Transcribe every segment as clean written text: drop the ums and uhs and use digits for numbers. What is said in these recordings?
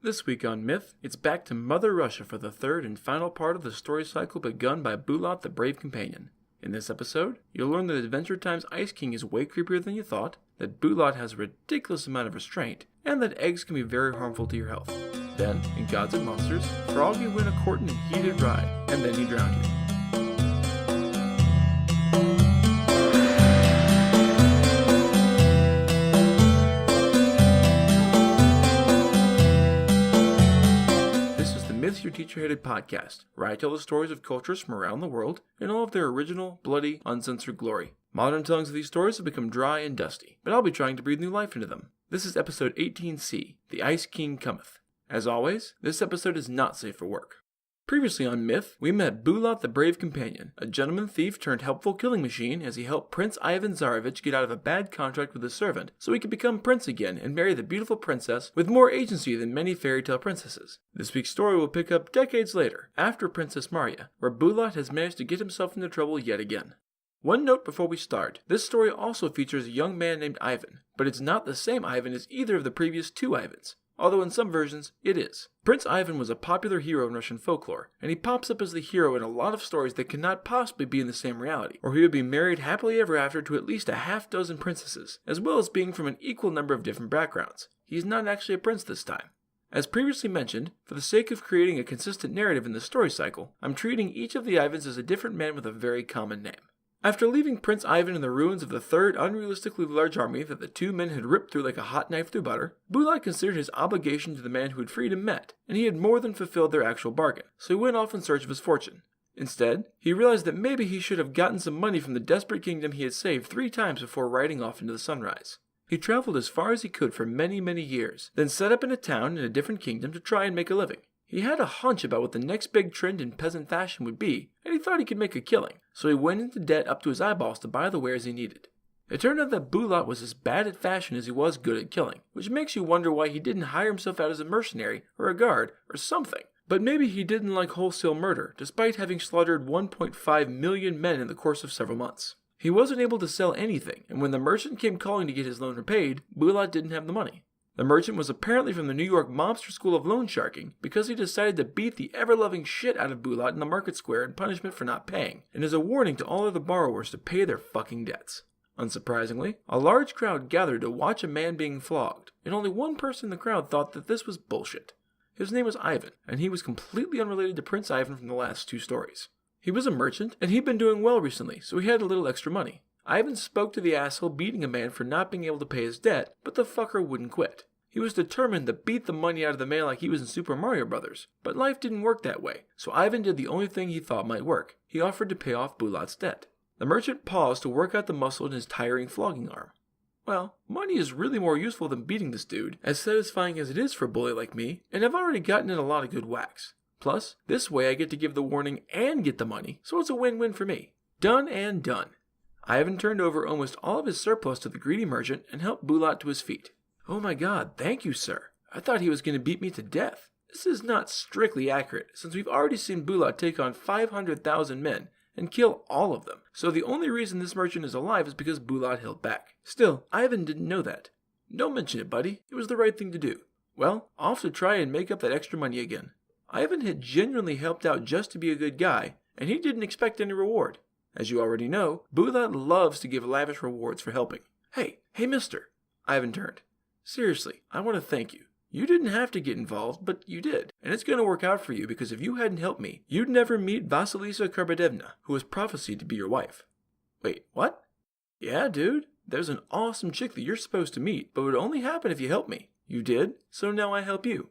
This week on Myth, it's back to Mother Russia for the third and final part of the story cycle begun by Bulat the Brave Companion. In this episode, you'll learn that Adventure Time's Ice King is way creepier than you thought, that Bulat has a ridiculous amount of restraint, and that eggs can be very harmful to your health. Then, in Gods and Monsters, Froggy win a courtin and heated ride, and then he drowned you. Myths Your Teacher Hated podcast, where I tell the stories of cultures from around the world in all of their original, bloody, uncensored glory. Modern tellings of these stories have become dry and dusty, but I'll be trying to breathe new life into them. This is episode 18C, The Ice King Cometh. As always, this episode is not safe for work. Previously on Myth, we met Bulat the Brave Companion, a gentleman thief turned helpful killing machine as he helped Prince Ivan Tsarevich get out of a bad contract with his servant so he could become prince again and marry the beautiful princess with more agency than many fairy tale princesses. This week's story will pick up decades later, after Princess Marya, where Bulat has managed to get himself into trouble yet again. One note before we start, this story also features a young man named Ivan, but it's not the same Ivan as either of the previous two Ivans. Although in some versions, it is. Prince Ivan was a popular hero in Russian folklore, and he pops up as the hero in a lot of stories that cannot possibly be in the same reality, or he would be married happily ever after to at least a half dozen princesses, as well as being from an equal number of different backgrounds. He is not actually a prince this time. As previously mentioned, for the sake of creating a consistent narrative in the story cycle, I'm treating each of the Ivans as a different man with a very common name. After leaving Prince Ivan in the ruins of the third unrealistically large army that the two men had ripped through like a hot knife through butter, Bulat considered his obligation to the man who had freed him met, and he had more than fulfilled their actual bargain, so he went off in search of his fortune. Instead, he realized that maybe he should have gotten some money from the desperate kingdom he had saved 3 times before riding off into the sunrise. He traveled as far as he could for many, many years, then set up in a town in a different kingdom to try and make a living. He had a hunch about what the next big trend in peasant fashion would be, and he thought he could make a killing, so he went into debt up to his eyeballs to buy the wares he needed. It turned out that Bulat was as bad at fashion as he was good at killing, which makes you wonder why he didn't hire himself out as a mercenary, or a guard, or something. But maybe he didn't like wholesale murder, despite having slaughtered 1.5 million men in the course of several months. He wasn't able to sell anything, and when the merchant came calling to get his loan repaid, Bulat didn't have the money. The merchant was apparently from the New York Mobster School of Loan Sharking because he decided to beat the ever-loving shit out of Bulat in the market square in punishment for not paying, and as a warning to all other borrowers to pay their fucking debts. Unsurprisingly, a large crowd gathered to watch a man being flogged, and only one person in the crowd thought that this was bullshit. His name was Ivan, and he was completely unrelated to Prince Ivan from the last 2 stories. He was a merchant, and he'd been doing well recently, so he had a little extra money. Ivan spoke to the asshole beating a man for not being able to pay his debt, but the fucker wouldn't quit. He was determined to beat the money out of the man like he was in Super Mario Bros., but life didn't work that way, so Ivan did the only thing he thought might work. He offered to pay off Bulat's debt. The merchant paused to work out the muscle in his tiring flogging arm. Well, money is really more useful than beating this dude, as satisfying as it is for a bully like me, and I've already gotten in a lot of good whacks. Plus, this way I get to give the warning and get the money, so it's a win-win for me. Done and done. Ivan turned over almost all of his surplus to the greedy merchant and helped Bulat to his feet. Oh my god, thank you, sir. I thought he was going to beat me to death. This is not strictly accurate, since we've already seen Bulat take on 500,000 men and kill all of them, so the only reason this merchant is alive is because Bulat held back. Still, Ivan didn't know that. Don't mention it, buddy. It was the right thing to do. Well, off to try and make up that extra money again. Ivan had genuinely helped out just to be a good guy, and he didn't expect any reward. As you already know, Bulat loves to give lavish rewards for helping. Hey, mister. Ivan turned. Seriously, I want to thank you. You didn't have to get involved, but you did. And it's going to work out for you because if you hadn't helped me, you'd never meet Vasilisa Karbadevna, who was prophesied to be your wife. Wait, what? Yeah, dude. There's an awesome chick that you're supposed to meet, but it would only happen if you helped me. You did, so now I help you.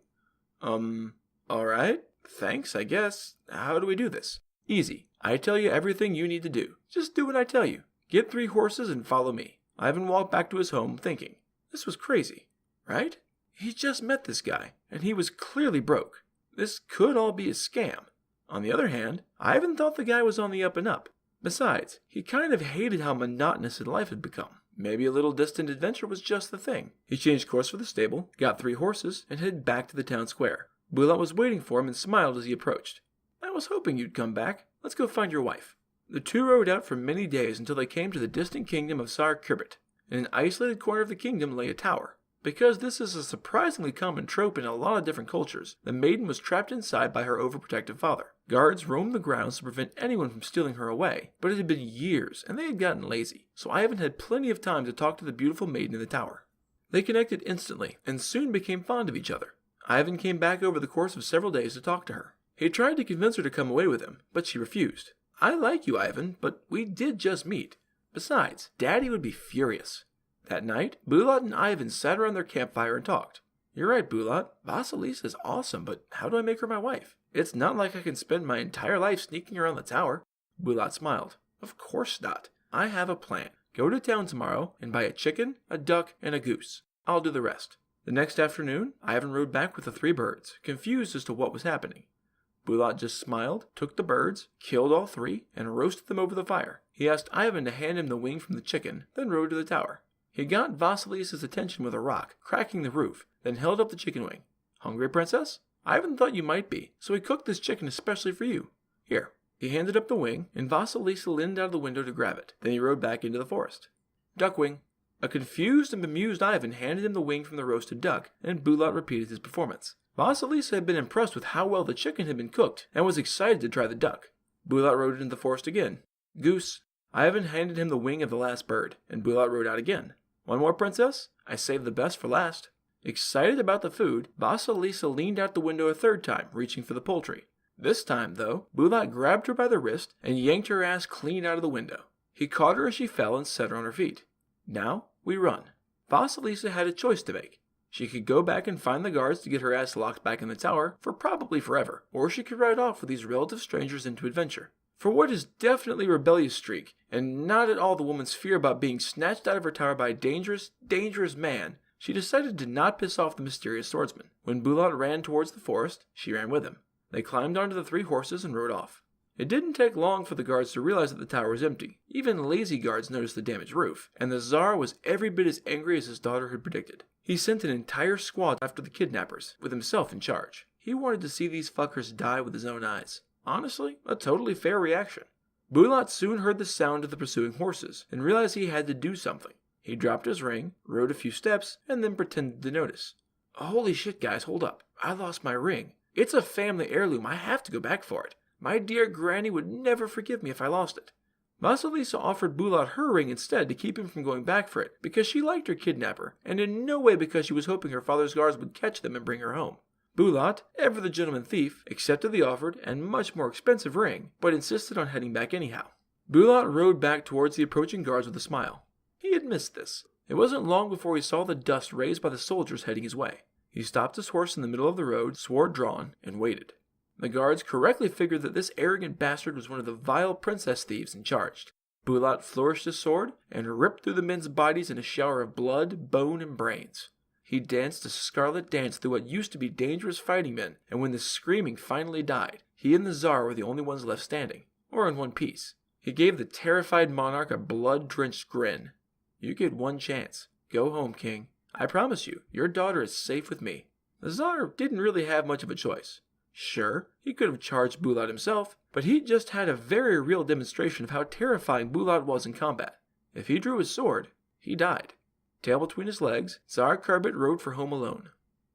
Alright. Thanks, I guess. How do we do this? Easy. I tell you everything you need to do. Just do what I tell you. Get 3 horses and follow me. Ivan walked back to his home thinking, this was crazy, right? He just met this guy, and he was clearly broke. This could all be a scam. On the other hand, Ivan thought the guy was on the up and up. Besides, he kind of hated how monotonous his life had become. Maybe a little distant adventure was just the thing. He changed course for the stable, got 3 horses, and headed back to the town square. Bulat was waiting for him and smiled as he approached. I was hoping you'd come back. Let's go find your wife. The two rode out for many days until they came to the distant kingdom of Tsar Kirbet. In an isolated corner of the kingdom lay a tower. Because this is a surprisingly common trope in a lot of different cultures, the maiden was trapped inside by her overprotective father. Guards roamed the grounds to prevent anyone from stealing her away, but it had been years, and they had gotten lazy, so Ivan had plenty of time to talk to the beautiful maiden in the tower. They connected instantly, and soon became fond of each other. Ivan came back over the course of several days to talk to her. He tried to convince her to come away with him, but she refused. I like you, Ivan, but we did just meet. Besides, Daddy would be furious. That night, Bulat and Ivan sat around their campfire and talked. You're right, Bulat. Vasilisa is awesome, but how do I make her my wife? It's not like I can spend my entire life sneaking around the tower. Bulat smiled. Of course not. I have a plan. Go to town tomorrow and buy a chicken, a duck, and a goose. I'll do the rest. The next afternoon, Ivan rode back with the 3 birds, confused as to what was happening. Bulat just smiled, took the birds, killed all 3, and roasted them over the fire. He asked Ivan to hand him the wing from the chicken, then rode to the tower. He got Vasilisa's attention with a rock, cracking the roof, then held up the chicken wing. Hungry, princess? Ivan thought you might be, so he cooked this chicken especially for you. Here. He handed up the wing, and Vasilisa leaned out of the window to grab it. Then he rode back into the forest. Duck wing. A confused and bemused Ivan handed him the wing from the roasted duck, and Bulat repeated his performance. Vasilisa had been impressed with how well the chicken had been cooked, and was excited to try the duck. Bulat rode into the forest again. Goose. Ivan handed him the wing of the last bird, and Bulat rode out again. One more, princess? I saved the best for last. Excited about the food, Vasilisa leaned out the window a 3rd time, reaching for the poultry. This time, though, Bulat grabbed her by the wrist and yanked her ass clean out of the window. He caught her as she fell and set her on her feet. Now, we run. Vasilisa had a choice to make. She could go back and find the guards to get her ass locked back in the tower for probably forever, or she could ride off with these relative strangers into adventure. For what is definitely a rebellious streak, and not at all the woman's fear about being snatched out of her tower by a dangerous, dangerous man, she decided to not piss off the mysterious swordsman. When Bulat ran towards the forest, she ran with him. They climbed onto the 3 horses and rode off. It didn't take long for the guards to realize that the tower was empty. Even lazy guards noticed the damaged roof, and the Tsar was every bit as angry as his daughter had predicted. He sent an entire squad after the kidnappers, with himself in charge. He wanted to see these fuckers die with his own eyes. Honestly, a totally fair reaction. Bulat soon heard the sound of the pursuing horses, and realized he had to do something. He dropped his ring, rode a few steps, and then pretended to notice. Holy shit, guys, hold up. I lost my ring. It's a family heirloom. I have to go back for it. My dear granny would never forgive me if I lost it. Vasilisa offered Bulat her ring instead to keep him from going back for it, because she liked her kidnapper, and in no way because she was hoping her father's guards would catch them and bring her home. Bulat, ever the gentleman thief, accepted the offered and much more expensive ring, but insisted on heading back anyhow. Bulat rode back towards the approaching guards with a smile. He had missed this. It wasn't long before he saw the dust raised by the soldiers heading his way. He stopped his horse in the middle of the road, sword drawn, and waited. The guards correctly figured that this arrogant bastard was one of the vile princess thieves and charged. Bulat flourished his sword and ripped through the men's bodies in a shower of blood, bone, and brains. He danced a scarlet dance through what used to be dangerous fighting men, and when the screaming finally died, he and the Tsar were the only ones left standing, or in one piece. He gave the terrified monarch a blood-drenched grin. You get one chance. Go home, king. I promise you, your daughter is safe with me. The Tsar didn't really have much of a choice. Sure, he could have charged Bulat himself, but he just had a very real demonstration of how terrifying Bulat was in combat. If he drew his sword, he died. Tail between his legs, Tsar Karbit rode for home alone.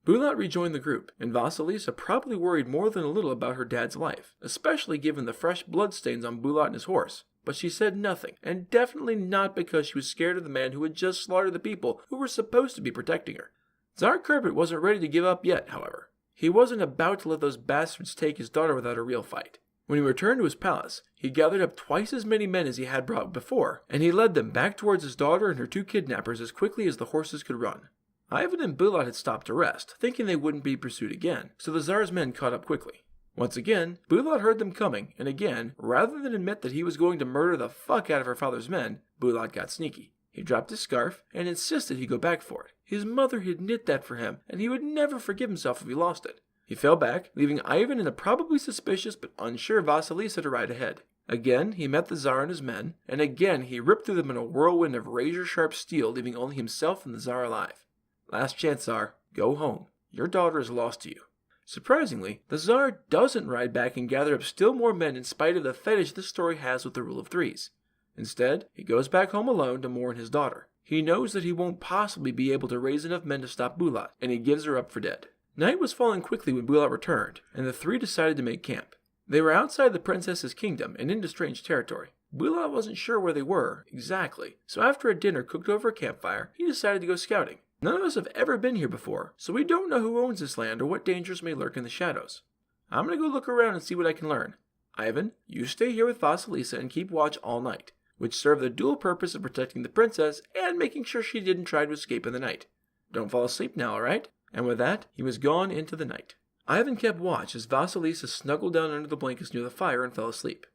Bulat rejoined the group, and Vasilisa probably worried more than a little about her dad's life, especially given the fresh bloodstains on Bulat and his horse. But she said nothing, and definitely not because she was scared of the man who had just slaughtered the people who were supposed to be protecting her. Tsar Karbit wasn't ready to give up yet, however. He wasn't about to let those bastards take his daughter without a real fight. When he returned to his palace, he gathered up twice as many men as he had brought before, and he led them back towards his daughter and her 2 kidnappers as quickly as the horses could run. Ivan and Bulat had stopped to rest, thinking they wouldn't be pursued again, so the Tsar's men caught up quickly. Once again, Bulat heard them coming, and again, rather than admit that he was going to murder the fuck out of her father's men, Bulat got sneaky. He dropped his scarf and insisted he go back for it. His mother had knit that for him, and he would never forgive himself if he lost it. He fell back, leaving Ivan and the probably suspicious but unsure Vasilisa to ride ahead. Again, he met the Tsar and his men, and again he ripped through them in a whirlwind of razor-sharp steel, leaving only himself and the Tsar alive. Last chance, Tsar. Go home. Your daughter is lost to you. Surprisingly, the Tsar doesn't ride back and gather up still more men in spite of the fetish this story has with the rule of threes. Instead, he goes back home alone to mourn his daughter. He knows that he won't possibly be able to raise enough men to stop Bulat, and he gives her up for dead. Night was falling quickly when Bulat returned, and the three decided to make camp. They were outside the princess's kingdom and into strange territory. Bulat wasn't sure where they were, exactly, so after a dinner cooked over a campfire, he decided to go scouting. None of us have ever been here before, so we don't know who owns this land or what dangers may lurk in the shadows. I'm gonna go look around and see what I can learn. Ivan, you stay here with Vasilisa and keep watch all night, which served the dual purpose of protecting the princess and making sure she didn't try to escape in the night. Don't fall asleep now, alright? And with that, he was gone into the night. Ivan kept watch as Vasilisa snuggled down under the blankets near the fire and fell asleep.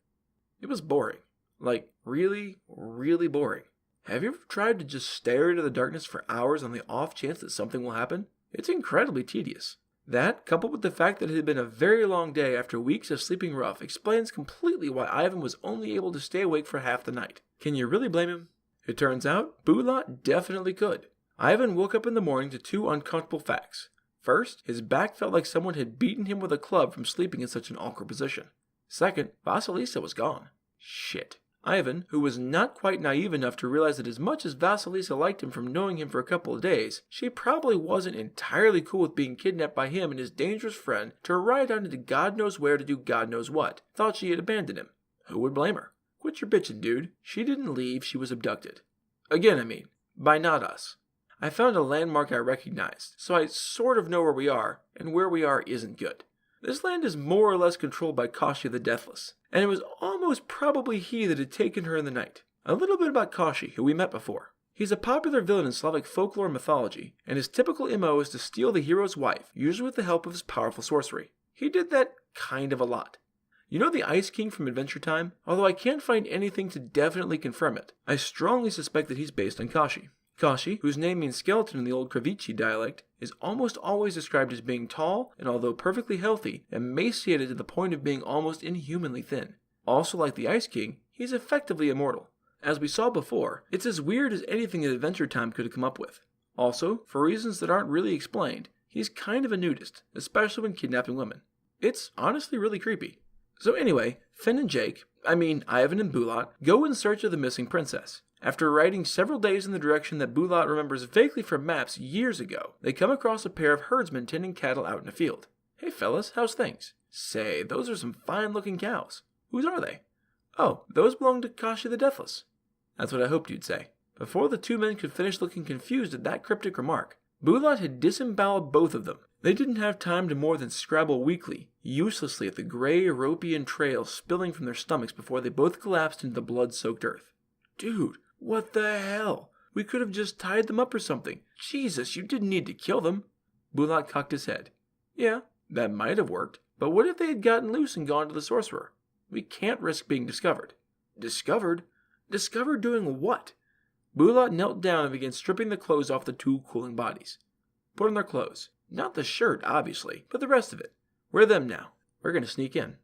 It was boring. Like, really, really boring. Have you ever tried to just stare into the darkness for hours on the off chance that something will happen? It's incredibly tedious. That, coupled with the fact that it had been a very long day after weeks of sleeping rough, explains completely why Ivan was only able to stay awake for half the night. Can you really blame him? It turns out, Bulat definitely could. Ivan woke up in the morning to two uncomfortable facts. First, his back felt like someone had beaten him with a club from sleeping in such an awkward position. Second, Vasilisa was gone. Shit. Ivan, who was not quite naive enough to realize that as much as Vasilisa liked him from knowing him for a couple of days, she probably wasn't entirely cool with being kidnapped by him and his dangerous friend to ride out into God knows where to do God knows what, thought she had abandoned him. Who would blame her? Quit your bitching, dude. She didn't leave, she was abducted. Again, I mean. By not us. I found a landmark I recognized, so I sort of know where we are, and where we are isn't good. This land is more or less controlled by Kashi the Deathless, and it was almost probably he that had taken her in the night. A little bit about Kashi, who we met before. He's a popular villain in Slavic folklore and mythology, and his typical MO is to steal the hero's wife, usually with the help of his powerful sorcery. He did that kind of a lot. You know the Ice King from Adventure Time? Although I can't find anything to definitely confirm it, I strongly suspect that he's based on Kashi. Kashi, whose name means skeleton in the old Kravichi dialect, is almost always described as being tall and, although perfectly healthy, emaciated to the point of being almost inhumanly thin. Also like the Ice King, he's effectively immortal. As we saw before, it's as weird as anything that Adventure Time could have come up with. Also, for reasons that aren't really explained, he's kind of a nudist, especially when kidnapping women. It's honestly really creepy. So anyway, Finn and Ivan and Bulat, go in search of the missing princess. After riding several days in the direction that Bulat remembers vaguely from maps years ago, they come across a pair of herdsmen tending cattle out in a field. Hey fellas, how's things? Say, those are some fine-looking cows. Whose are they? Oh, those belong to Kashi the Deathless. That's what I hoped you'd say. Before the two men could finish looking confused at that cryptic remark, Bulat had disemboweled both of them. They didn't have time to more than scrabble weakly, uselessly at the gray European trail spilling from their stomachs before they both collapsed into the blood-soaked earth. Dude, what the hell? We could have just tied them up or something. Jesus, you didn't need to kill them. Bulat cocked his head. Yeah, that might have worked, but what if they had gotten loose and gone to the sorcerer? We can't risk being discovered. Discovered? Discovered doing what? Bulat knelt down and began stripping the clothes off the two cooling bodies. Put on their clothes. Not the shirt, obviously, but the rest of it. Wear them now. We're going to sneak in.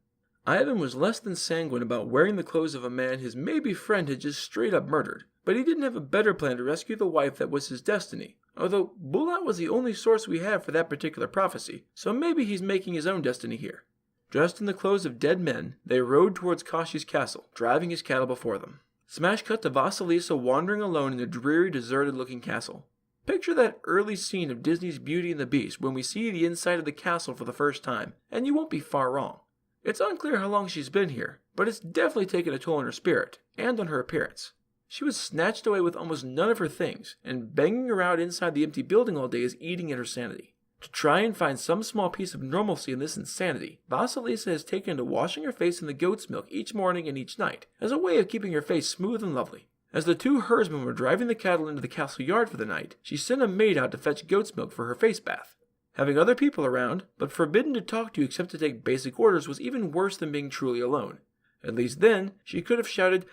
Ivan was less than sanguine about wearing the clothes of a man his maybe friend had just straight up murdered, but he didn't have a better plan to rescue the wife that was his destiny, although Bulat was the only source we have for that particular prophecy, so maybe he's making his own destiny here. Dressed in the clothes of dead men, they rode towards Kashi's castle, driving his cattle before them. Smash cut to Vasilisa wandering alone in a dreary, deserted-looking castle. Picture that early scene of Disney's Beauty and the Beast when we see the inside of the castle for the first time, and you won't be far wrong. It's unclear how long she's been here, but it's definitely taken a toll on her spirit, and on her appearance. She was snatched away with almost none of her things, and banging around inside the empty building all day is eating at her sanity. To try and find some small piece of normalcy in this insanity, Vasilisa has taken to washing her face in the goat's milk each morning and each night, as a way of keeping her face smooth and lovely. As the two herdsmen were driving the cattle into the castle yard for the night, she sent a maid out to fetch goat's milk for her face bath. Having other people around, but forbidden to talk to except to take basic orders, was even worse than being truly alone. At least then, she could have shouted,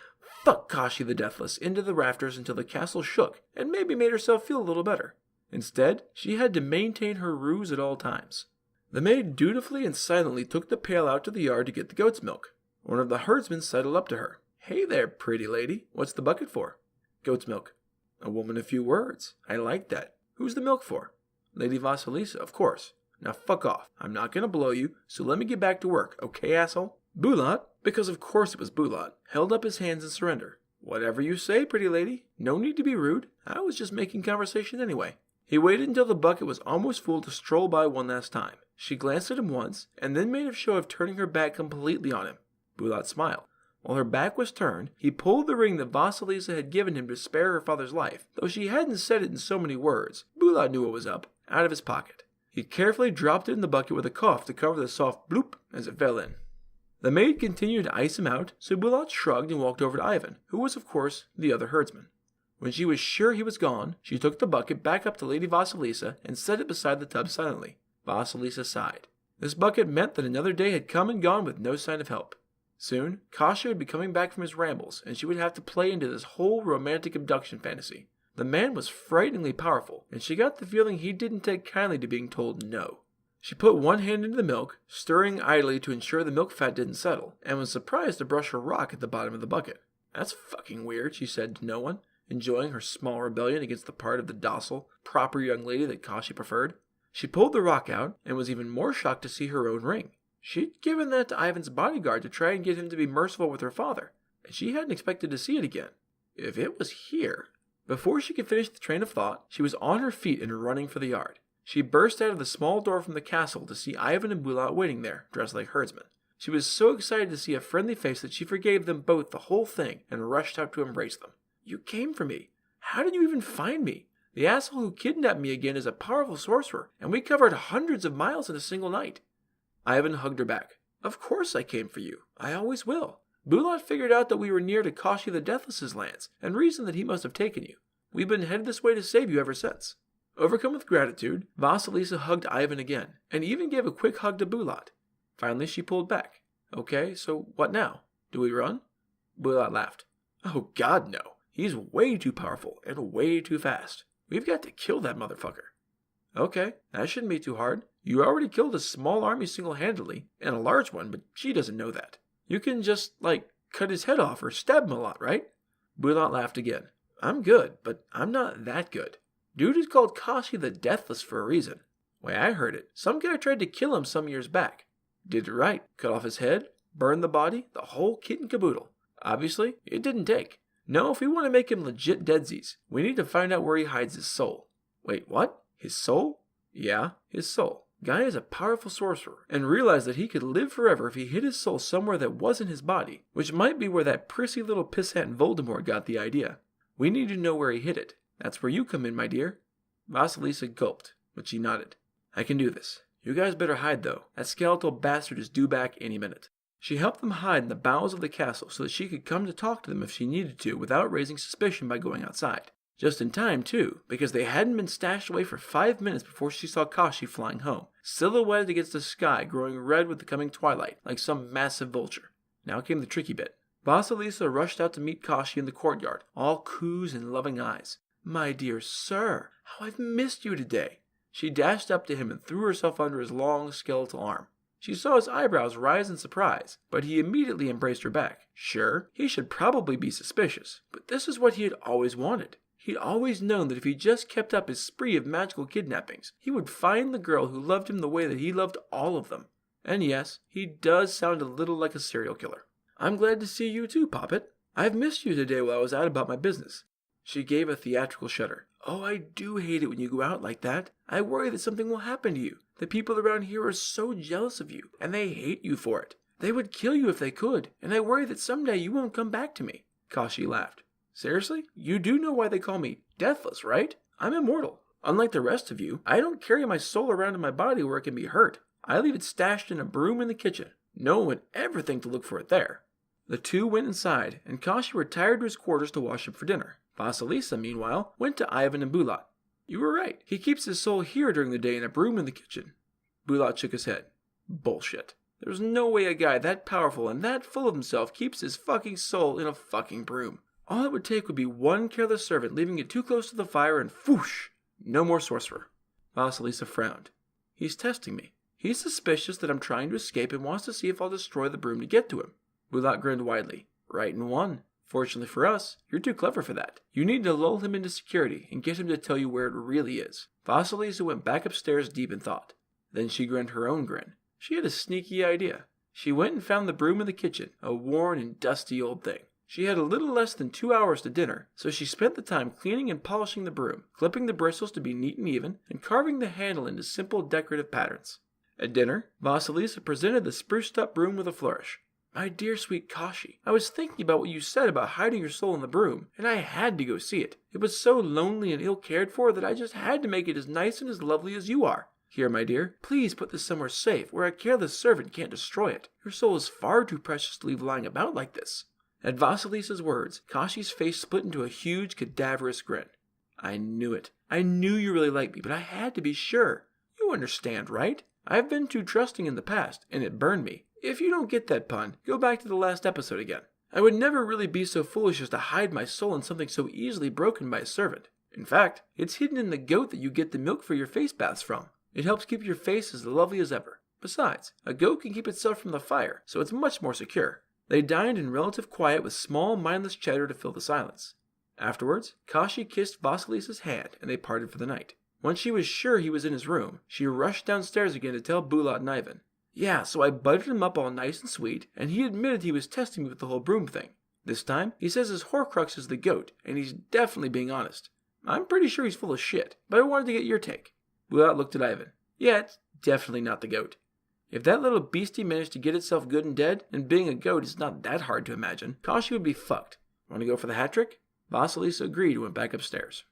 "Fuck Kashi the Deathless," into the rafters until the castle shook, and maybe made herself feel a little better. Instead, she had to maintain her ruse at all times. The maid dutifully and silently took the pail out to the yard to get the goat's milk. One of the herdsmen sidled up to her. "Hey there, pretty lady. What's the bucket for?" "Goat's milk." "A woman of few words. I like that. Who's the milk for?" "Lady Vasilisa, of course. Now fuck off. I'm not gonna blow you, so let me get back to work, okay, asshole?" Bulat, because of course it was Bulat, held up his hands in surrender. Whatever you say, pretty lady. No need to be rude. I was just making conversation anyway. He waited until the bucket was almost full to stroll by one last time. She glanced at him once, and then made a show of turning her back completely on him. Bulat smiled. While her back was turned, he pulled the ring that Vasilisa had given him to spare her father's life, though she hadn't said it in so many words. Bulat knew what was up, out of his pocket. He carefully dropped it in the bucket with a cough to cover the soft bloop as it fell in. The maid continued to ice him out, so Bulat shrugged and walked over to Ivan, who was, of course, the other herdsman. When she was sure he was gone, she took the bucket back up to Lady Vasilisa and set it beside the tub silently. Vasilisa sighed. This bucket meant that another day had come and gone with no sign of help. Soon, Kashi would be coming back from his rambles, and she would have to play into this whole romantic abduction fantasy. The man was frighteningly powerful, and she got the feeling he didn't take kindly to being told no. She put one hand into the milk, stirring idly to ensure the milk fat didn't settle, and was surprised to brush her rock at the bottom of the bucket. That's fucking weird, she said to no one, enjoying her small rebellion against the part of the docile, proper young lady that Kashi preferred. She pulled the rock out, and was even more shocked to see her own ring. She'd given that to Ivan's bodyguard to try and get him to be merciful with her father, and she hadn't expected to see it again. If it was here... Before she could finish the train of thought, she was on her feet and running for the yard. She burst out of the small door from the castle to see Ivan and Bulat waiting there, dressed like herdsmen. She was so excited to see a friendly face that she forgave them both the whole thing and rushed out to embrace them. You came for me. How did you even find me? The asshole who kidnapped me again is a powerful sorcerer, and we covered hundreds of miles in a single night. Ivan hugged her back. Of course I came for you. I always will. Bulat figured out that we were near to Kashi the Deathless's lands, and reasoned that he must have taken you. We've been headed this way to save you ever since. Overcome with gratitude, Vasilisa hugged Ivan again, and even gave a quick hug to Bulat. Finally she pulled back. Okay, so what now? Do we run? Bulat laughed. Oh God, no. He's way too powerful, and way too fast. We've got to kill that motherfucker. Okay, that shouldn't be too hard. You already killed a small army single-handedly, and a large one, but she doesn't know that. You can just, cut his head off or stab him a lot, right? Bulat laughed again. I'm good, but I'm not that good. Dude is called Kashi the Deathless for a reason. Way I heard it, some guy tried to kill him some years back. Did it right, cut off his head, burned the body, the whole kit and caboodle. Obviously, it didn't take. No, if we want to make him legit deadsies, we need to find out where he hides his soul. Wait, what? His soul? Yeah, his soul. Guy is a powerful sorcerer, and realized that he could live forever if he hid his soul somewhere that wasn't his body, which might be where that prissy little pissant Voldemort got the idea. We need to know where he hid it. That's where you come in, my dear. Vasilisa gulped, but she nodded. I can do this. You guys better hide, though. That skeletal bastard is due back any minute. She helped them hide in the bowels of the castle so that she could come to talk to them if she needed to without raising suspicion by going outside. Just in time, too, because they hadn't been stashed away for 5 minutes before she saw Kashi flying home, silhouetted against the sky growing red with the coming twilight, like some massive vulture. Now came the tricky bit. Vasilisa rushed out to meet Kashi in the courtyard, all coos and loving eyes. My dear sir, how I've missed you today. She dashed up to him and threw herself under his long skeletal arm. She saw his eyebrows rise in surprise, but he immediately embraced her back. Sure, he should probably be suspicious, but this is what he had always wanted. He'd always known that if he just kept up his spree of magical kidnappings, he would find the girl who loved him the way that he loved all of them. And yes, he does sound a little like a serial killer. I'm glad to see you too, Poppet. I've missed you today while I was out about my business. She gave a theatrical shudder. Oh, I do hate it when you go out like that. I worry that something will happen to you. The people around here are so jealous of you, and they hate you for it. They would kill you if they could, and I worry that someday you won't come back to me. Kashi laughed. Seriously? You do know why they call me Deathless, right? I'm immortal. Unlike the rest of you, I don't carry my soul around in my body where it can be hurt. I leave it stashed in a broom in the kitchen. No one would ever think to look for it there. The two went inside, and Kashi retired to his quarters to wash up for dinner. Vasilisa, meanwhile, went to Ivan and Bulat. You were right. He keeps his soul here during the day in a broom in the kitchen. Bulat shook his head. Bullshit. There's no way a guy that powerful and that full of himself keeps his fucking soul in a fucking broom. All it would take would be one careless servant leaving it too close to the fire and whoosh! No more sorcerer. Vasilisa frowned. He's testing me. He's suspicious that I'm trying to escape and wants to see if I'll destroy the broom to get to him. Bulat grinned widely. Right in one. Fortunately for us, you're too clever for that. You need to lull him into security and get him to tell you where it really is. Vasilisa went back upstairs deep in thought. Then she grinned her own grin. She had a sneaky idea. She went and found the broom in the kitchen, a worn and dusty old thing. She had a little less than 2 hours to dinner, so she spent the time cleaning and polishing the broom, clipping the bristles to be neat and even, and carving the handle into simple decorative patterns. At dinner, Vasilisa presented the spruced-up broom with a flourish. My dear sweet Kashi, I was thinking about what you said about hiding your soul in the broom, and I had to go see it. It was so lonely and ill cared for that I just had to make it as nice and as lovely as you are. Here, my dear, please put this somewhere safe where a careless servant can't destroy it. Your soul is far too precious to leave lying about like this. At Vasilisa's words, Kashi's face split into a huge, cadaverous grin. I knew it. I knew you really liked me, but I had to be sure. You understand, right? I've been too trusting in the past, and it burned me. If you don't get that pun, go back to the last episode again. I would never really be so foolish as to hide my soul in something so easily broken by a servant. In fact, it's hidden in the goat that you get the milk for your face baths from. It helps keep your face as lovely as ever. Besides, a goat can keep itself from the fire, so it's much more secure. They dined in relative quiet with small, mindless chatter to fill the silence. Afterwards, Kashi kissed Vasilisa's hand, and they parted for the night. Once she was sure he was in his room, she rushed downstairs again to tell Bulat and Ivan. Yeah, so I buttered him up all nice and sweet, and he admitted he was testing me with the whole broom thing. This time, he says his Horcrux is the goat, and he's definitely being honest. I'm pretty sure he's full of shit, but I wanted to get your take. Bulat looked at Ivan. Yeah, it's definitely not the goat. If that little beastie managed to get itself good and dead, and being a goat is not that hard to imagine, Kashi would be fucked. Want to go for the hat trick? Vasilisa agreed and went back upstairs.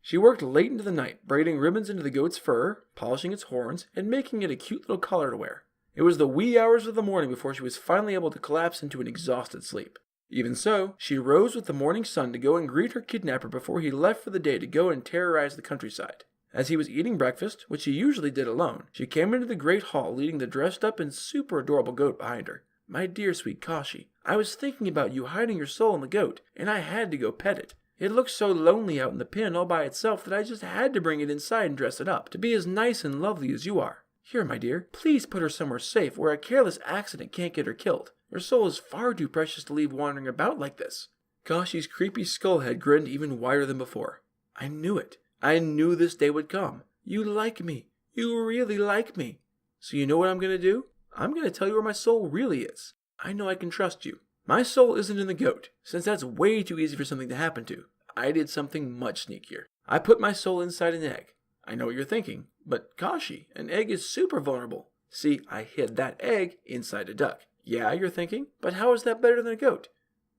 She worked late into the night, braiding ribbons into the goat's fur, polishing its horns, and making it a cute little collar to wear. It was the wee hours of the morning before she was finally able to collapse into an exhausted sleep. Even so, she rose with the morning sun to go and greet her kidnapper before he left for the day to go and terrorize the countryside. As he was eating breakfast, which he usually did alone, she came into the great hall leading the dressed-up and super adorable goat behind her. My dear sweet Kashi, I was thinking about you hiding your soul in the goat, and I had to go pet it. It looked so lonely out in the pen all by itself that I just had to bring it inside and dress it up, to be as nice and lovely as you are. Here, my dear, please put her somewhere safe where a careless accident can't get her killed. Her soul is far too precious to leave wandering about like this. Kashi's creepy skull head grinned even wider than before. I knew it. I knew this day would come. You like me. You really like me. So you know what I'm going to do? I'm going to tell you where my soul really is. I know I can trust you. My soul isn't in the goat, since that's way too easy for something to happen to. I did something much sneakier. I put my soul inside an egg. I know what you're thinking, but Kashi, an egg is super vulnerable. See, I hid that egg inside a duck. Yeah, you're thinking, but how is that better than a goat?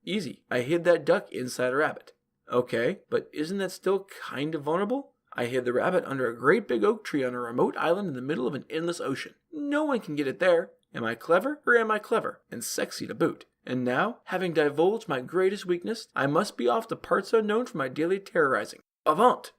Easy. I hid that duck inside a rabbit. Okay, but isn't that still kind of vulnerable? I hid the rabbit under a great big oak tree on a remote island in the middle of an endless ocean. No one can get it there. Am I clever, or am I clever? And sexy to boot. And now, having divulged my greatest weakness, I must be off to parts unknown for my daily terrorizing. Avant!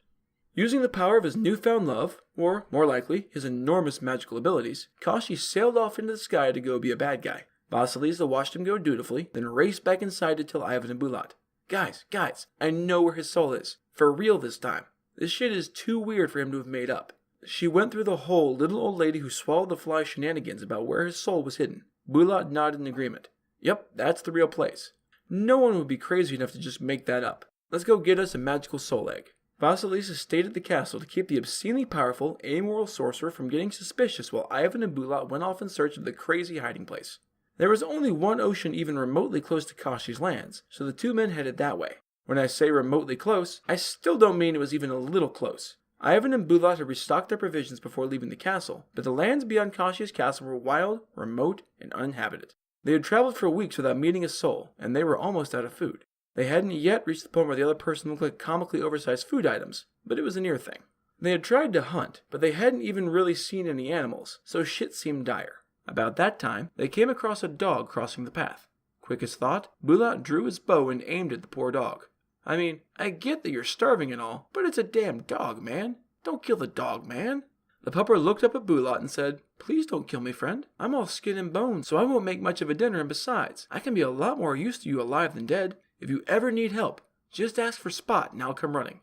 Using the power of his newfound love, or, more likely, his enormous magical abilities, Kashi sailed off into the sky to go be a bad guy. Vasilisa watched him go dutifully, then raced back inside to tell Ivan and Bulat. Guys, I know where his soul is. For real this time. This shit is too weird for him to have made up. She went through the whole little old lady who swallowed the fly shenanigans about where his soul was hidden. Bulat nodded in agreement. Yep, that's the real place. No one would be crazy enough to just make that up. Let's go get us a magical soul egg. Vasilisa stayed at the castle to keep the obscenely powerful, amoral sorcerer from getting suspicious while Ivan and Bulat went off in search of the crazy hiding place. There was only one ocean even remotely close to Kashi's lands, so the two men headed that way. When I say remotely close, I still don't mean it was even a little close. Ivan and Bulat had restocked their provisions before leaving the castle, but the lands beyond Kashi's castle were wild, remote, and uninhabited. They had traveled for weeks without meeting a soul, and they were almost out of food. They hadn't yet reached the point where the other person looked like comically oversized food items, but it was a near thing. They had tried to hunt, but they hadn't even really seen any animals, so shit seemed dire. About that time, they came across a dog crossing the path. Quick as thought, Bulat drew his bow and aimed at the poor dog. I mean, I get that you're starving and all, but it's a damn dog, man. Don't kill the dog, man. The pupper looked up at Bulat and said, Please don't kill me, friend. I'm all skin and bones, so I won't make much of a dinner, and besides, I can be a lot more use to you alive than dead. If you ever need help, just ask for Spot and I'll come running.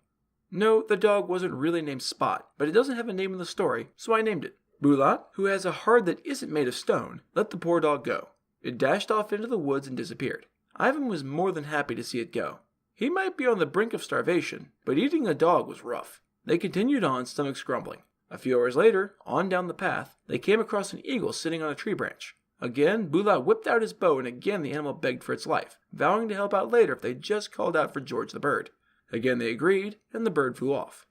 No, the dog wasn't really named Spot, but it doesn't have a name in the story, so I named it. Bulat, who has a heart that isn't made of stone, let the poor dog go. It dashed off into the woods and disappeared. Ivan was more than happy to see it go. He might be on the brink of starvation, but eating a dog was rough. They continued on, stomachs grumbling. A few hours later, on down the path, they came across an eagle sitting on a tree branch. Again, Bulat whipped out his bow, and again the animal begged for its life, vowing to help out later if they just called out for George the bird. Again they agreed, and the bird flew off.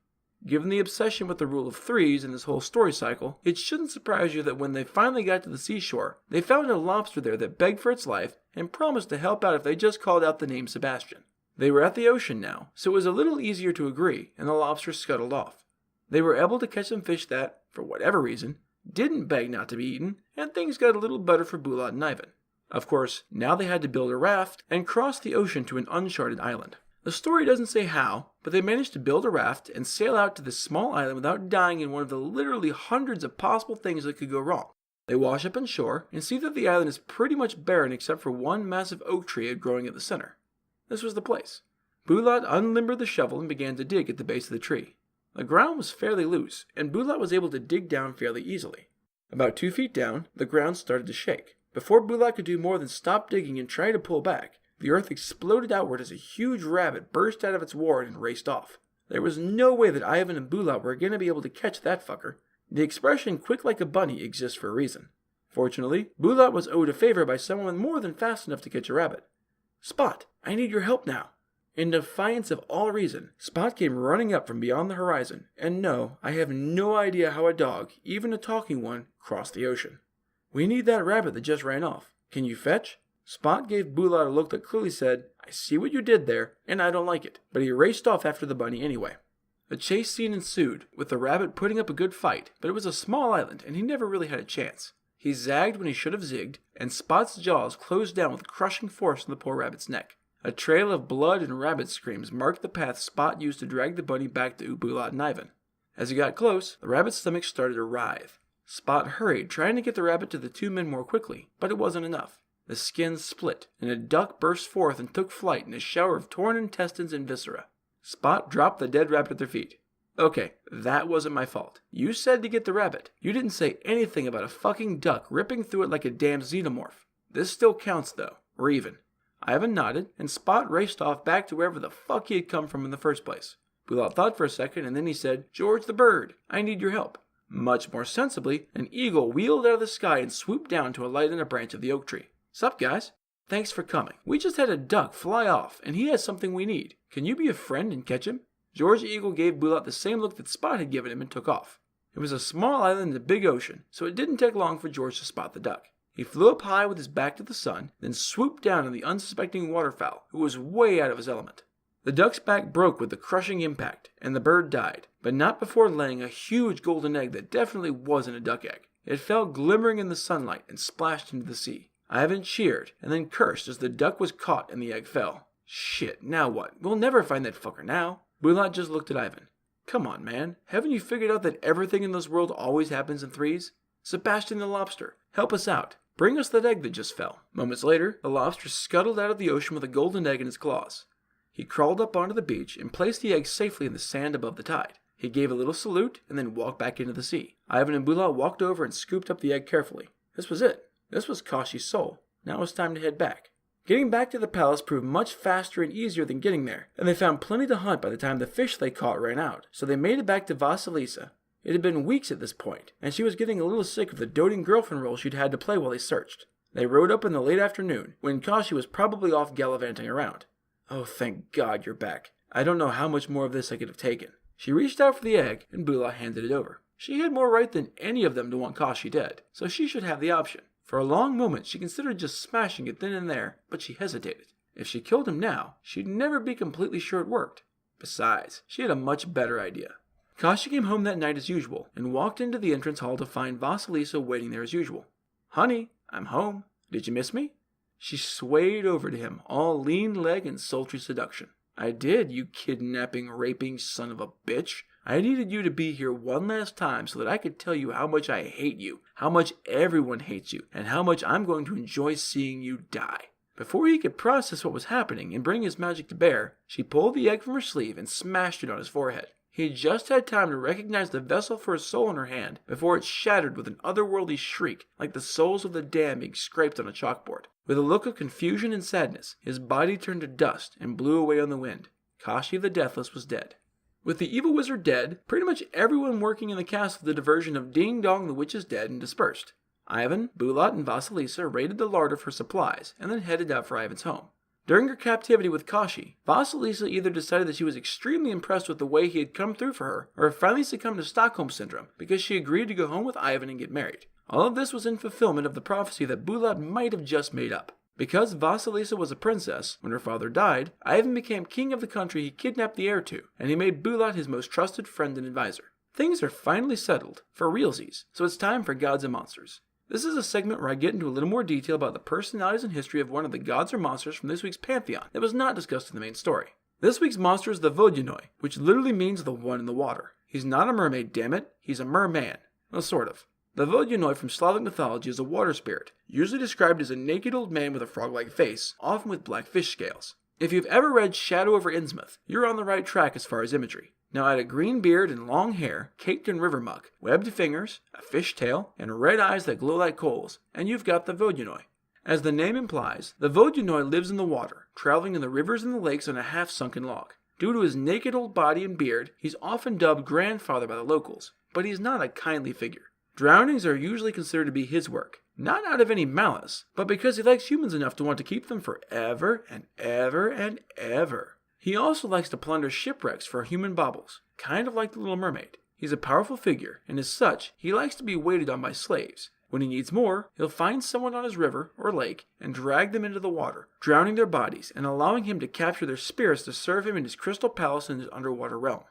Given the obsession with the rule of threes in this whole story cycle, it shouldn't surprise you that when they finally got to the seashore, they found a lobster there that begged for its life and promised to help out if they just called out the name Sebastian. They were at the ocean now, so it was a little easier to agree, and the lobster scuttled off. They were able to catch some fish that, for whatever reason, didn't beg not to be eaten, and things got a little better for Bulat and Ivan. Of course, now they had to build a raft and cross the ocean to an uncharted island. The story doesn't say how, but they managed to build a raft and sail out to this small island without dying in one of the literally hundreds of possible things that could go wrong. They wash up on shore and see that the island is pretty much barren except for one massive oak tree growing at the center. This was the place. Bulat unlimbered the shovel and began to dig at the base of the tree. The ground was fairly loose, and Bulat was able to dig down fairly easily. About 2 feet down, the ground started to shake. Before Bulat could do more than stop digging and try to pull back, the earth exploded outward as a huge rabbit burst out of its warren and raced off. There was no way that Ivan and Bulat were going to be able to catch that fucker. The expression quick like a bunny exists for a reason. Fortunately, Bulat was owed a favor by someone more than fast enough to catch a rabbit. "Spot, I need your help now." In defiance of all reason, Spot came running up from beyond the horizon, and no, I have no idea how a dog, even a talking one, crossed the ocean. "We need that rabbit that just ran off. Can you fetch?" Spot gave Bulat a look that clearly said, "I see what you did there, and I don't like it," but he raced off after the bunny anyway. A chase scene ensued, with the rabbit putting up a good fight, but it was a small island, and he never really had a chance. He zagged when he should have zigged, and Spot's jaws closed down with crushing force on the poor rabbit's neck. A trail of blood and rabbit screams marked the path Spot used to drag the bunny back to Bulat and Ivan. As he got close, the rabbit's stomach started to writhe. Spot hurried, trying to get the rabbit to the two men more quickly, but it wasn't enough. The skin split, and a duck burst forth and took flight in a shower of torn intestines and viscera. Spot dropped the dead rabbit at their feet. "Okay, that wasn't my fault. You said to get the rabbit. You didn't say anything about a fucking duck ripping through it like a damn xenomorph. This still counts, though. We're even." Ivan nodded, and Spot raced off back to wherever the fuck he had come from in the first place. Bulat thought for a second, and then he said, "George the bird, I need your help." Much more sensibly, an eagle wheeled out of the sky and swooped down to alight on a branch of the oak tree. "Sup, guys? Thanks for coming. We just had a duck fly off, and he has something we need. Can you be a friend and catch him?" George Eagle gave Bulat the same look that Spot had given him and took off. It was a small island in the big ocean, so it didn't take long for George to spot the duck. He flew up high with his back to the sun, then swooped down on the unsuspecting waterfowl, who was way out of his element. The duck's back broke with the crushing impact, and the bird died, but not before laying a huge golden egg that definitely wasn't a duck egg. It fell glimmering in the sunlight and splashed into the sea. Ivan cheered, and then cursed as the duck was caught and the egg fell. "Shit, now what? We'll never find that fucker now." Bulat just looked at Ivan. "Come on, man. Haven't you figured out that everything in this world always happens in threes? Sebastian the lobster, help us out. Bring us that egg that just fell." Moments later, the lobster scuttled out of the ocean with a golden egg in his claws. He crawled up onto the beach and placed the egg safely in the sand above the tide. He gave a little salute and then walked back into the sea. Ivan and Bulat walked over and scooped up the egg carefully. This was it. This was Kashi's soul. Now it was time to head back. Getting back to the palace proved much faster and easier than getting there, and they found plenty to hunt by the time the fish they caught ran out, so they made it back to Vasilisa. It had been weeks at this point, and she was getting a little sick of the doting girlfriend role she'd had to play while they searched. They rode up in the late afternoon, when Kashi was probably off gallivanting around. "Oh, thank God you're back. I don't know how much more of this I could have taken." She reached out for the egg, and Bulat handed it over. She had more right than any of them to want Kashi dead, so she should have the option. For a long moment, she considered just smashing it then and there, but she hesitated. If she killed him now, she'd never be completely sure it worked. Besides, she had a much better idea. Kashi came home that night as usual, and walked into the entrance hall to find Vasilisa waiting there as usual. "Honey, I'm home. Did you miss me?" She swayed over to him, all lean leg and sultry seduction. "I did, you kidnapping, raping son of a bitch. I needed you to be here one last time so that I could tell you how much I hate you, how much everyone hates you, and how much I'm going to enjoy seeing you die." Before he could process what was happening and bring his magic to bear, she pulled the egg from her sleeve and smashed it on his forehead. He just had time to recognize the vessel for his soul in her hand before it shattered with an otherworldly shriek like the souls of the damned being scraped on a chalkboard. With a look of confusion and sadness, his body turned to dust and blew away on the wind. Kashi the Deathless was dead. With the evil wizard dead, pretty much everyone working in the castle did a diversion of Ding Dong the Witch is dead and dispersed. Ivan, Bulat, and Vasilisa raided the larder for supplies and then headed out for Ivan's home. During her captivity with Kashi, Vasilisa either decided that she was extremely impressed with the way he had come through for her, or finally succumbed to Stockholm Syndrome because she agreed to go home with Ivan and get married. All of this was in fulfillment of the prophecy that Bulat might have just made up. Because Vasilisa was a princess, when her father died, Ivan became king of the country he kidnapped the heir to, and he made Bulat his most trusted friend and advisor. Things are finally settled, for realsies, so it's time for Gods and Monsters. This is a segment where I get into a little more detail about the personalities and history of one of the gods or monsters from this week's pantheon that was not discussed in the main story. This week's monster is the Vodunoi, which literally means the one in the water. He's not a mermaid, damn it, he's a merman. Well, sort of. The Vodunoi from Slavic mythology is a water spirit, usually described as a naked old man with a frog-like face, often with black fish scales. If you've ever read Shadow over Innsmouth, you're on the right track as far as imagery. Now add a green beard and long hair, caked in river muck, webbed fingers, a fish tail, and red eyes that glow like coals, and you've got the Vodunoi. As the name implies, the Vodunoi lives in the water, traveling in the rivers and the lakes on a half-sunken log. Due to his naked old body and beard, he's often dubbed grandfather by the locals, but he's not a kindly figure. Drownings are usually considered to be his work, not out of any malice, but because he likes humans enough to want to keep them forever and ever and ever. He also likes to plunder shipwrecks for human baubles, kind of like the Little Mermaid. He's a powerful figure, and as such, he likes to be waited on by slaves. When he needs more, he'll find someone on his river or lake and drag them into the water, drowning their bodies and allowing him to capture their spirits to serve him in his crystal palace in his underwater realm.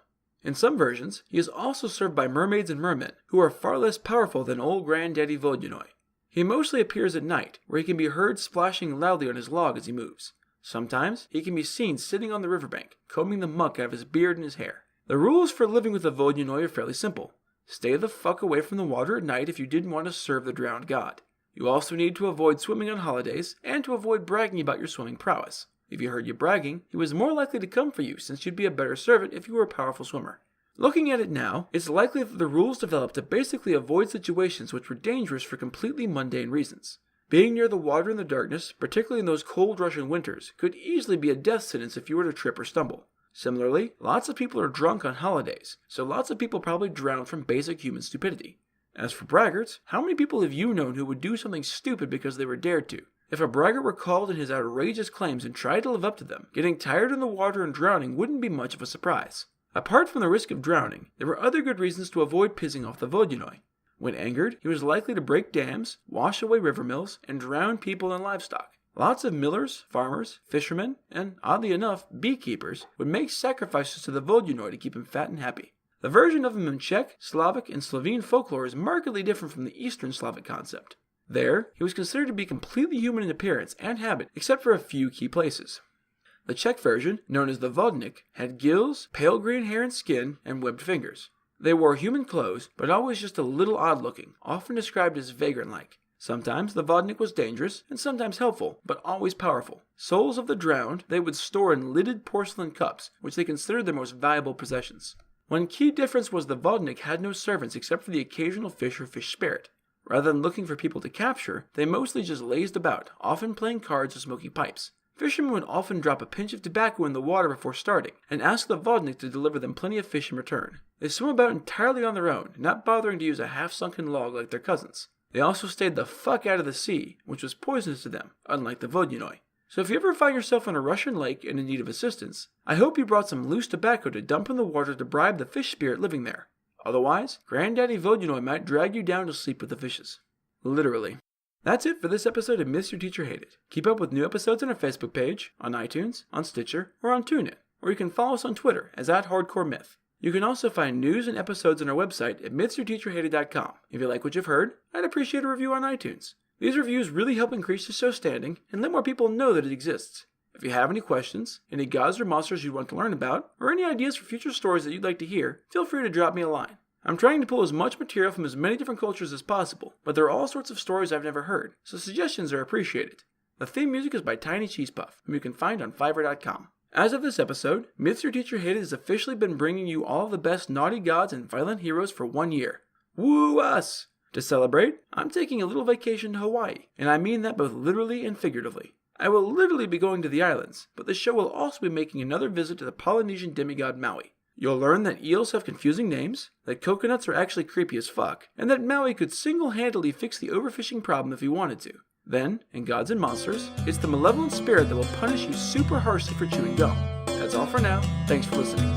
In some versions, he is also served by mermaids and mermen, who are far less powerful than old Granddaddy Vodunoi. He mostly appears at night, where he can be heard splashing loudly on his log as he moves. Sometimes, he can be seen sitting on the riverbank, combing the muck out of his beard and his hair. The rules for living with the Vodunoi are fairly simple. Stay the fuck away from the water at night if you didn't want to serve the drowned god. You also need to avoid swimming on holidays, and to avoid bragging about your swimming prowess. If he heard you bragging, he was more likely to come for you since you'd be a better servant if you were a powerful swimmer. Looking at it now, it's likely that the rules developed to basically avoid situations which were dangerous for completely mundane reasons. Being near the water in the darkness, particularly in those cold Russian winters, could easily be a death sentence if you were to trip or stumble. Similarly, lots of people are drunk on holidays, so lots of people probably drown from basic human stupidity. As for braggarts, how many people have you known who would do something stupid because they were dared to? If a braggart were called in his outrageous claims and tried to live up to them, getting tired in the water and drowning wouldn't be much of a surprise. Apart from the risk of drowning, there were other good reasons to avoid pissing off the Vodunoi. When angered, he was likely to break dams, wash away river mills, and drown people and livestock. Lots of millers, farmers, fishermen, and, oddly enough, beekeepers would make sacrifices to the Vodunoi to keep him fat and happy. The version of him in Czech, Slavic, and Slovene folklore is markedly different from the Eastern Slavic concept. There, he was considered to be completely human in appearance and habit, except for a few key places. The Czech version, known as the Vodnik, had gills, pale green hair and skin, and webbed fingers. They wore human clothes, but always just a little odd-looking, often described as vagrant-like. Sometimes the Vodnik was dangerous, and sometimes helpful, but always powerful. Souls of the drowned they would store in lidded porcelain cups, which they considered their most valuable possessions. One key difference was the Vodnik had no servants except for the occasional fish or fish spirit. Rather than looking for people to capture, they mostly just lazed about, often playing cards or smoking pipes. Fishermen would often drop a pinch of tobacco in the water before starting, and ask the Vodnik to deliver them plenty of fish in return. They swim about entirely on their own, not bothering to use a half-sunken log like their cousins. They also stayed the fuck out of the sea, which was poisonous to them, unlike the Vodunoi. So if you ever find yourself on a Russian lake and in need of assistance, I hope you brought some loose tobacco to dump in the water to bribe the fish spirit living there. Otherwise, Granddaddy Vodunoi might drag you down to sleep with the fishes. Literally. That's it for this episode of Myths Your Teacher Hated. Keep up with new episodes on our Facebook page, on iTunes, on Stitcher, or on TuneIn, or you can follow us on Twitter as @HardcoreMyth. You can also find news and episodes on our website at mythsyourteacherhated.com. If you like what you've heard, I'd appreciate a review on iTunes. These reviews really help increase the show's standing and let more people know that it exists. If you have any questions, any gods or monsters you want to learn about, or any ideas for future stories that you'd like to hear, feel free to drop me a line. I'm trying to pull as much material from as many different cultures as possible, but there are all sorts of stories I've never heard, so suggestions are appreciated. The theme music is by Tiny Cheese Puff, whom you can find on Fiverr.com. As of this episode, Myths Your Teacher Hated has officially been bringing you all of the best naughty gods and violent heroes for 1 year. Woo us! To celebrate, I'm taking a little vacation to Hawaii, and I mean that both literally and figuratively. I will literally be going to the islands, but the show will also be making another visit to the Polynesian demigod Maui. You'll learn that eels have confusing names, that coconuts are actually creepy as fuck, and that Maui could single-handedly fix the overfishing problem if he wanted to. Then, in Gods and Monsters, it's the malevolent spirit that will punish you super harshly for chewing gum. That's all for now. Thanks for listening.